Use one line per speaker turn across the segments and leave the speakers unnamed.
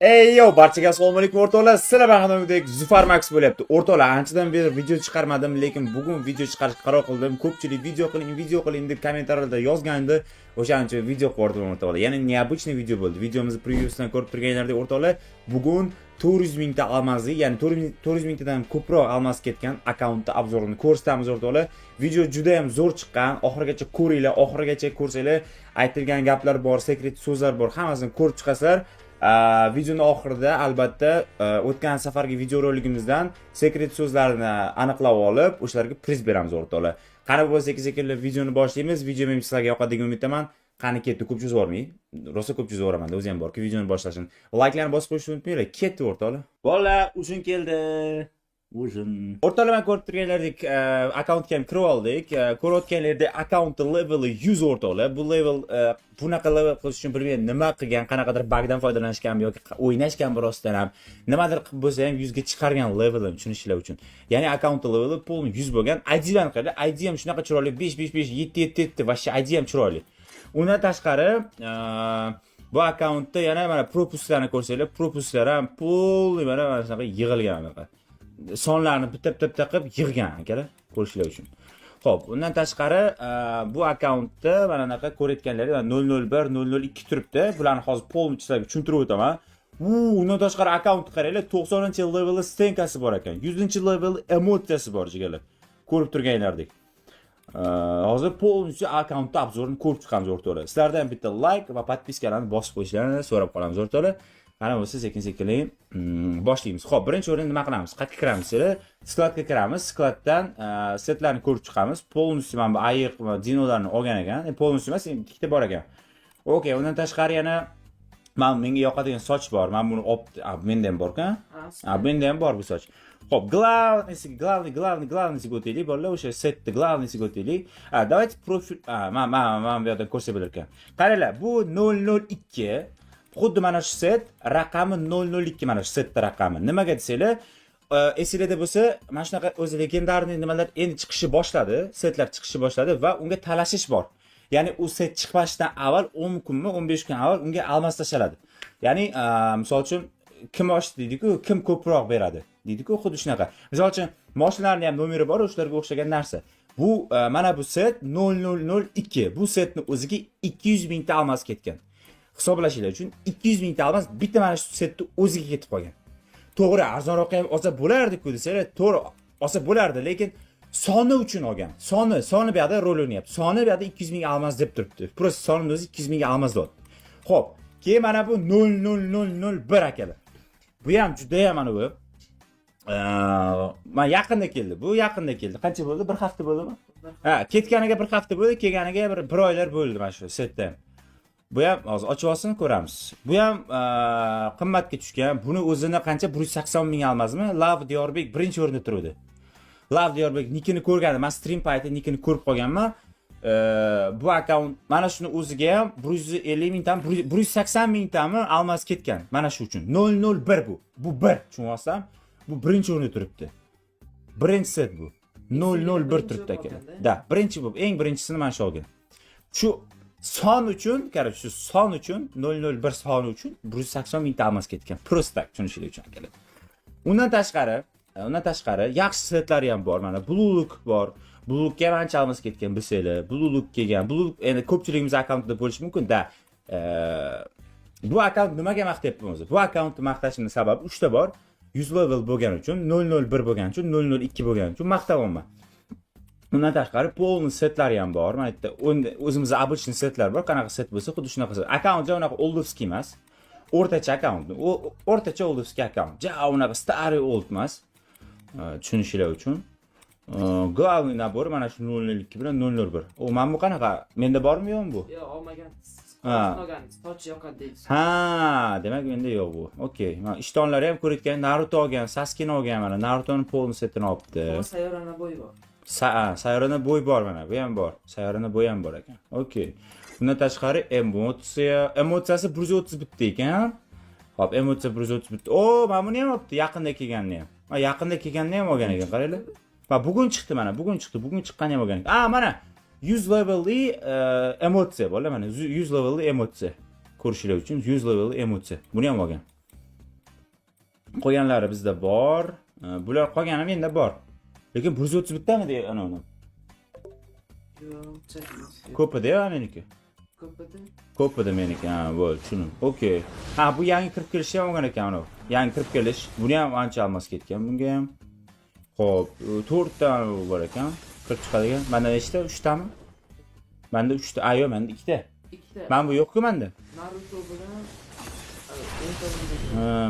Ey yo, barchaga assalomu alaykum o'rtoqlar. Sizlar bilan Zufar Max bo'lyapti. O'rtoqlar, anchadan beri video chiqarmadim, lekin bugun video chiqarishga qaror qildim. Ko'pchilik video qiling deb kommentarlarda yozgandi. O'shaning uchun video qildim o'rtoqlar. Ya'ni необычный video bo'ldi. Videomizni previewsidan ko'rib turganlaringizdek o'rtoqlar, bugun 400 mingta almazli, ya'ni 400 mingtadan ko'proq almaz ketgan akkauntda obzorini ko'rsatamiz o'rtoqlar. Video juda ham zo'r chiqqan. Oxirigacha ko'ringlar, oxirigacha ko'rsanglar, aytilgan gaplar bor, sekret so'zlar bor, hammasini ko'rib chiqasizlar. Videoning oxirida albatta o'tgan safargi videoroligimizdan sekret so'zlarini aniqlab olib, o'shalarga priz beramiz o'rtoqlar. Qani bo'lsa sekin-sekinlik videoni boshlaymiz. Video men sizlarga yoqadi degan umiddaman. Qani ketdi, ko'p cho'zvormay. Rosa ko'p cho'zvoraman-da, o'zi ham borki videoni boshlashim. Like'larni bosib qo'yishni unutmanglar. Ketdi o'rtoqlar. Bolalar, uchun keldi. O'rtoqlar, men ko'rib turganlaridek akkauntga ham kirib oldik. Ko'rayotganlaridek akkaunt leveli 100 o'rtoqlar. Bu level bunaqa level qilish uchun bilmayman nima qilgan, qanaqadir bugdan foydalanishganmi yoki o'ynashgan birosdan ham nimadir qilib bo'lsa ham 100 ga chiqargan levelini tushunishlar uchun. Ya'ni akkaunt leveli pol 100 bo'lgan. ID-dan qildi. ID ham shunaqa chiroyli 555 777 va ID ham chiroyli. Undan tashqari bu akkauntda yana mana propustlarni ko'rsanglar, propustlar ham pol mana shunaqa yig'ilgan anaqa. Sonlarni bitta qilib yig'gan akalar, ko'rishlar uchun. Xo'p, undan tashqari bu akkauntda mana bunaqa ko'rayotganlaringiz 001, 002 turibdi. Bularni hozir polni sizlarga tushuntirib o'taman. Undan tashqari akkauntni qaranglar, 90-level stenkasi bor ekan. 100-level emotsiyasi bor jigarlar. Ko'rib turganlaringizdek. Hozir polni akkauntni obzorini ko'rib chiqamiz o'rtoqlar. Sizlardan bitta like va podpiskalarni bosib qo'yishlarini so'rab qolamiz o'rtoqlar. Qani bo'lsa sekin-sekinlik boshlaymiz. Xo'p, birinchi o'rinda nima qilamiz? Qayerga kiramiz? Skladga kiramiz. Skladdan setlarni ko'rib chiqamiz. Polnusi mana bu ayiq va dinolarni olgan ekan. Polnusi emas, ikkita bor ekan. Okey, undan tashqari yana menga yoqadigan soch bor. Men buni menda ham bor-ku. Menda ham bor bu soch. Xo'p, главныйsiga o'taylik, bolalar, o'sha setni главныйsiga o'taylik. Давайте profil, men bu yerda ko'rsatib bo'lar ekan. Qaranglar, bu 002 xuddi mana shu set raqami 002 mana shu setning raqami. Nimaga desanglar, esingizda bo'lsa, mana shunaqa o'zi legendarniy nimalar endi chiqishi boshladi, setlar chiqishi boshladi va unga talashish bor. Ya'ni u set chiqmashidan avval 10 kunmi, 15 kun avval unga almas tashaladi. Ya'ni, misol uchun kim oshdi deydi-ku, kim ko'proq beradi deydi-ku, xuddi shunaqa. Misol uchun mashinalarning ham nomeri bor, o'shalarga o'xshagan narsa. Bu mana bu set 0002. Bu setning o'ziga 200 mingta almas ketgan. Hisoblashinglar uchun 200 mingta almas bitta mana shu setni o'ziga ketib qolgan. To'g'ri, arzonroq ham olsa bo'lardi-ku desanglar, to'g'ri, olsa bo'lardi, lekin soni uchun olgan. Soni bu yerda rol o'ynayapti. Soni bu yerda 200 ming almas deb turibdi. Prosta sonining o'zi 200 ming almas deyapti. Xo'p, keyin mana bu 00001 akalar. Bu ham juda ham mana bu men yaqinda keldi. Bu yaqinda keldi. Qancha bo'ldi? 1 hafta bo'ldimi? Ketganiga 1 hafta bo'ldi, kelganiga 1 oylar bo'ldi mana shu setda. Bu ham hozir ochib olsin, ko'ramiz. Bu ham qimmatga tushgan. Buni o'zini qancha 180 ming almazmi? Love Diorbek birinchi o'rinda turadi. Love Diorbek nikini ko'rgandim. Men stream payti nikini ko'rib qolganman. Bu akkaunt mana shuni o'ziga ham 150 mingtami, 180 mingtami almaz ketgan. Mana shu uchun 001 bu. Bu 1, tushunyapsizlar? Bu birinchi o'rinda turibdi. Birinchi set bu. 001 turibdi aka. Da, birinchi bu. Eng birinchisini men shu olgan. Shu son uchun, qarang, shu son uchun 001 soni uchun 180 mingta almas ketgan. Prosta tushunishlik uchun akalar. Undan tashqari yaxshi setlari ham bor. Mana Blue Look bor. Blue Lookga ham ancha almas ketgan bilsanglar. Blue Look kelgan. Blue Look endi ko'pchiligimiz akkauntida bo'lishi mumkin-da. Bu akkaunt nimaga maqtayapman o'zi? Bu akkauntni maqtashimning sababi 3 ta bor. 100 level bo'lgani uchun, 001 bo'lgani uchun, 002 bo'lgani uchun maqtayapman. Undan tashqari polni setlari ham bor. Mana bitta o'zimizda обычный setlar bor. Qanaqa set bo'lsa, xuddi shunaqa set. Akkaunt ja unaqa oldovskiy emas. O'rtacha akkaunt. O'rtacha oldovskiy akkaunt. Ja unaqa stary old emas. Tushunishlar uchun. Главный nabor mana shu 002 bilan 001. Mana bu qanaqa? Menda bormi yo'qmi bu?
Yo'q, olmagan. Soch yoqadi deysiz.
Demak menda yo'q bu. Okey. Mana ishtonlari ham ko'rayotgan, Naruto olgan, Sasuke'ni olgan, mana Narutoning polni setini olibdi.
Sayyorana bo'y bor.
Sayyorana bo'y bor mana, bu ham bor. Sayyorana bo'y ham bor ekan. Okey. Bundan tashqari emotsiyasi 130 bitta ekan. Xo'p, emotsiya 130 bitta. Mana buni ham olibdi, yaqinda kelganini ham. Yaqinda kelganini ham olgan ekan, qaranglar. Bugun chiqdi mana, bugun chiqqanini ham olgan ekan. Mana 100 levelli emotsiya bolalar, mana 100 levelli emotsiya. Ko'rishlar uchun 100 levelli emotsiya. Buni ham olgan. Qolganlari bizda bor. Bular qolgani menda bor. Lekin 130 bittami deya ana uni.
Yo'q, chekmas.
Ko'pida meniki.
Ko'pida.
Ko'pida meniki. Ha, bo'ldi, tushundim. Okey. Ha, bu yangi kirib kelish ham olgan ekan uni. Yangi kirib kelish. Buni ham ancha almas ketgan bunga ham. Xo'p, 4 ta bor ekan. Kirib chiqadigan. Menda nechta? 3 tami? Menda 3 ta. Ayo, menda 2 ta.
Ikkita.
Men bu yo'q-ku menda.
Naruto bilan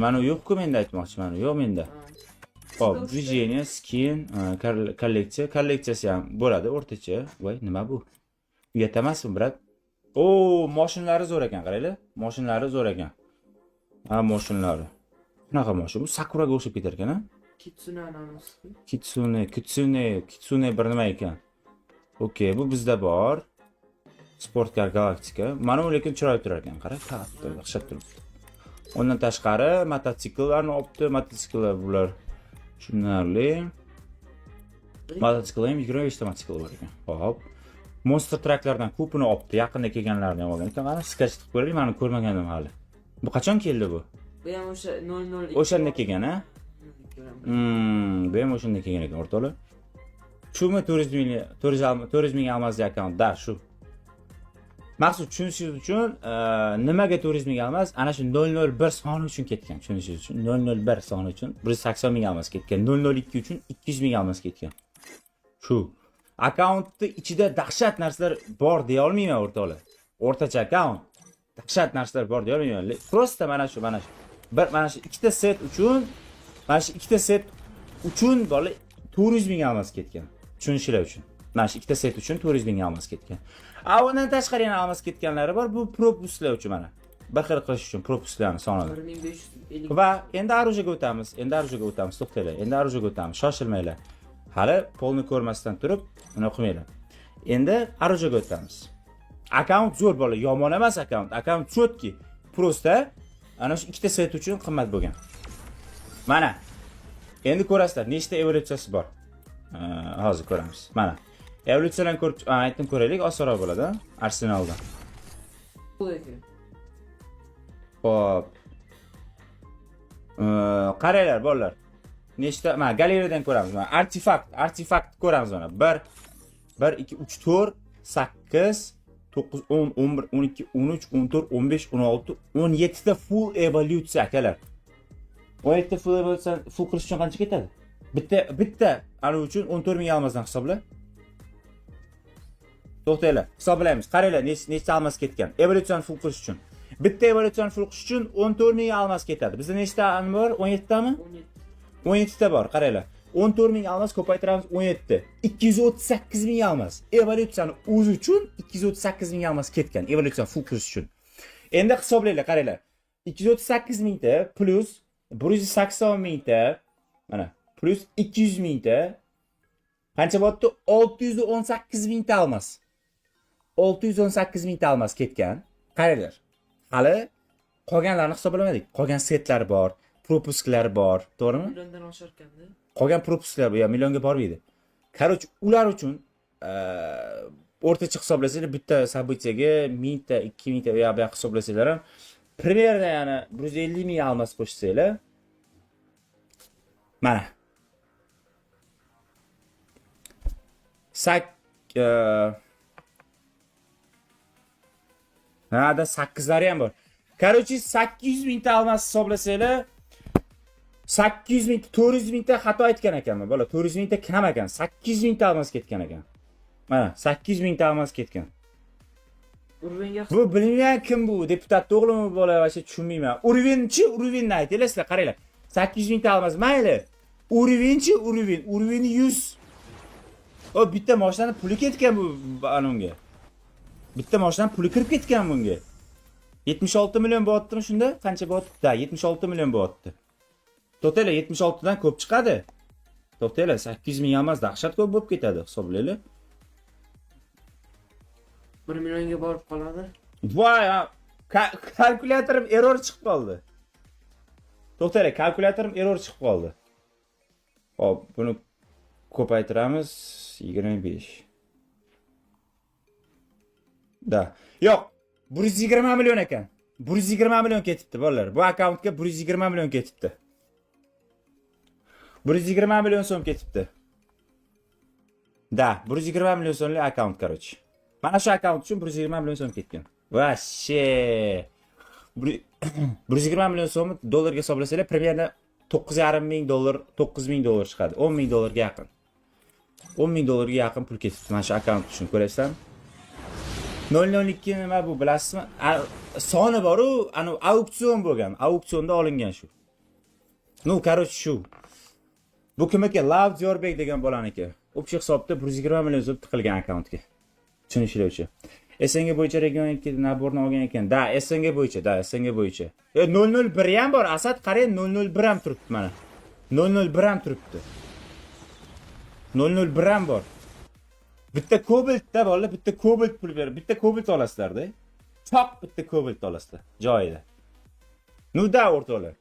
Mana u yo'q-ku menda aytmoqchiman. Yo'q menda. Hop, движение, skin, kolleksiyasi ham bo'ladi o'rtacha. Voy, nima bu? Uyat emasmi, brat? O, mashinalari zo'r ekan, qaranglar. Mashinalari zo'r ekan. Ha, mashinalari. Qanaqa mashin? Bu Sakuraga o'xshab ketar ekan, ha?
Kitsune ananasi.
Kitsune bir nima ekan? Okey, bu bizda bor. Sportkar Galaktika. Mana u lekin chiroyli turar ekan, qara, katta, yaxshi turibdi. Ondan tashqari mototsikllarni olibdi. Mototsikllar bular tushunarli. Mototsikl ham 25 ta mototsikl bor ekan. Hop. Monster Trucklardan ko'pini olibdi. Yaqinda kelganlarni ham olgan ekan. Mana sketch qilib ko'raylik, men ko'rmagandim hali. Bu qachon keldi bu?
Bu ham o'sha 002.
O'shanda kelgan, ha? Bu ham o'shanda kelgan ekan, o'rtoqlar. Shumi 400 ming almaz akkaunt, da, shu. Maqsud tushunishingiz uchun nimaga 400 ming almaz? Ana shu 001 soni uchun ketgan, tushunishingiz uchun. 001 soni uchun 180 ming almaz ketgan. 002 uchun 200 ming almaz ketgan. Shu. Akkauntni ichida dahshat narsalar bor deya olmayman, o'rtoqlar. O'rtacha akkaunt. Dahshat narsalar bor deya olmayman. Prosta mana shu. Mana shu ikkita set uchun, bola 400 ming almaz ketgan. Tushunishlar uchun. Mana shu ikkita set uchun 400 ming almaz ketgan. Undan tashqari yana almaz ketganlari bor. Bu propuslar uchun mana. Bir xil qilish uchun propuslarni sonini.
1550.
Va endi orужаga o'tamiz. To'xtanglar. Endi orужаga o'tamiz. Shoshilmanglar. Hali polni ko'rmasdan turib, uni o'qimanglar. Endi orужаga o'tamiz. Akkaunt zo'r bola, yomon emas akkaunt. Akkaunt chotki. Prosta ana shu ikkita set uchun qimmat bo'lgan. Mana. Endi ko'rasizlar, nechta evolyutsiyasi bor. Hozir ko'ramiz. Mana. Evolyutsiyalarni ko'rib, aytdim ko'raylik, osonroq bo'ladi, Arsenaldan.
Bu ekan.
Hop. Qaranglar bolalar. Nechta, mana galeriyadan ko'ramiz. Mana artefakt ko'ramiz mana. 1 2 3 4 8 9 10 11 12 13 14 15 16 17 ta full evolyutsiya akalar. 17 ta full evolyutsiya full qilish uchun qancha ketadi? Bitta ana uchun 14 ming almazdan hisobla. To'xtanglar, hisoblaymiz. Qaranglar, nechta almaz ketgan. Evolyutsiyani full qilish uchun. Bitta evolyutsiyani full qilish uchun 14 ming almaz ketadi. Bizda nechta bor? 17 tami? 17 ta bor, qaranglar. 14 ming almaz ko'paytiramiz 17. 238 ming almaz. Evolyutsiyani o'zi uchun 238 ming almaz ketgan. Evolyutsiyani full qilish uchun. Endi hisoblaylar, qaranglar. 238 mingta plus 180 mingta, mana, plus 200 mingta qancha bo'pti? 618 mingta almaz. 618 mingta almaz ketgan. Qaranglar. Hali qolganlarni hisoblamadik. Qolgan setlar bor, propusklar bor, to'g'rimi?
Milliondan osharkanda.
Qolgan propusklar bu ya millionga bormaydi. Короче, ular uchun o'rtacha hisoblasanglar bitta событиеga 1000 ta, 2000 ta yo'q hisoblasanglar ham примерно yana 150 ming almaz qo'shsanglar. Mana. Nada 8lari ham bor. Короче, 800 ming ta almaz hisoblasanglar 800 ming, 400 ming ta xato aytgan ekanman. Bola, 400 ming ta kam ekan. 800 ming ta almaz ketgan ekan. Mana, 800 ming ta almaz ketgan. Bu bilmayman kim bu? Deputat o'g'limi bola, vasha tushunmayman. Uruvinni aytinglar sizlar, qaranglar. 800 ming ta almaz mayli. Uruvin 100. O bitta mashinani puli ketgan bu anonga. Bitta mashinani puli kirib ketgan bunga. 76 million bo'lyaptimi shunda? Qancha bo'lyapti? Da, 76 million bo'lyapti. To'xtanglar, 76 dan ko'p chiqadi. To'xtanglar, 800 ming emas, dahshat ko'p bo'lib ketadi, hisoblaylar.
1 millionga borib qoladi.
Voy, kalkulyatorım error chiqib qoldi. To'xtanglar, kalkulyatorım error chiqib qoldi. Hop, buni ko'paytiramiz 25. Da. Yo'q, 120 million ekan. 120 million ketibdi bolalar. Bu akkauntga 120 million ketibdi. 120 million so'm ketibdi. Da, 120 million so'mlik akkaunt, короче. Mana shu akkaunt uchun 120 million so'm ketgan. Вообще. 120 million so'mni dollarga hisoblasanglar, примерно 9,5 ming dollar, 9 ming dollar chiqadi. 10 ming dollarga yaqin. 10 ming dollarga yaqin pul ketibdi mana shu akkaunt uchun, ko'rasizlarmi? 002 nima bu, bilasizmi? Soni bor-u, ana auksion bo'lgan. Auksionda olingan shu. Ну, короче, shu. Bu kim ekan? Love Diorbek degan bolaniki. Общий hisobda 120 million so'm tiqilgan akkauntga. Tushunishlar uchun. SNG bo'yicha region 2 naborni olgan ekan. Da, SNG bo'yicha, SNG bo'yicha. 001 ham bor. Asad qarang, 001 ham turibdi mana. 001 ham turibdi. 001 ham bor. Bitta Cobaltda bolalar, bitta Cobalt pul berib, bitta Cobalt olasizlar-da. Choq bitta Cobalt olasizlar joyida. Nu da o'rtoqlar.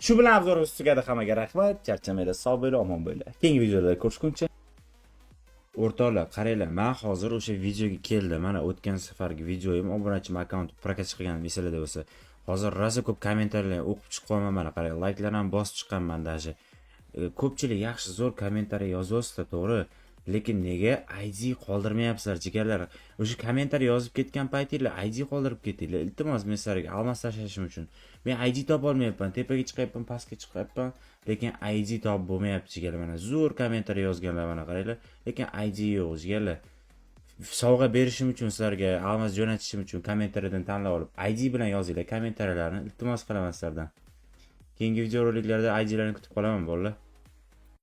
Shu bilan obzorimiz tugadi, hammaga rahmat. Charchamaylar, sog' bo'ling, omon bo'linglar. Keyingi videolarda ko'rishguncha. O'rtoqlar, qaranglar, men hozir o'sha videoga keldim. Mana o'tgan safargi videoyim obunachim akkaunt prokaz qilgan misolida bo'lsa, hozir rosa ko'p kommentariyalar o'qib chiqaman, mana qarang, layklarni ham bosib chiqqanman даже. Ko'pchilik yaxshi zo'r kommentariy yozyapsizlar, to'g'ri. Lekin nega ID qoldirmayapsizlar, jigarlar? O'sha kommentariy yozib ketgan paytinglar ID qoldirib ketinglar. Iltimos, men sizlarga almaslashishim uchun. Men ID topa olmayapman, tepaga chiqyapman, pastga chiqyapman, lekin ID topib bo'lmayapti, jigarlar. Mana zo'r kommentariy yozganlar, mana qaranglar, lekin ID yo'q, jigarlar. Sovg'a berishim uchun sizlarga almas jo'natishim uchun kommentariyadan tanlab olib, ID bilan yozinglar kommentariyalarni, iltimos qilaman sizlardan. Keyingi videoroliklarda ID larni kutib qolaman, bolalar.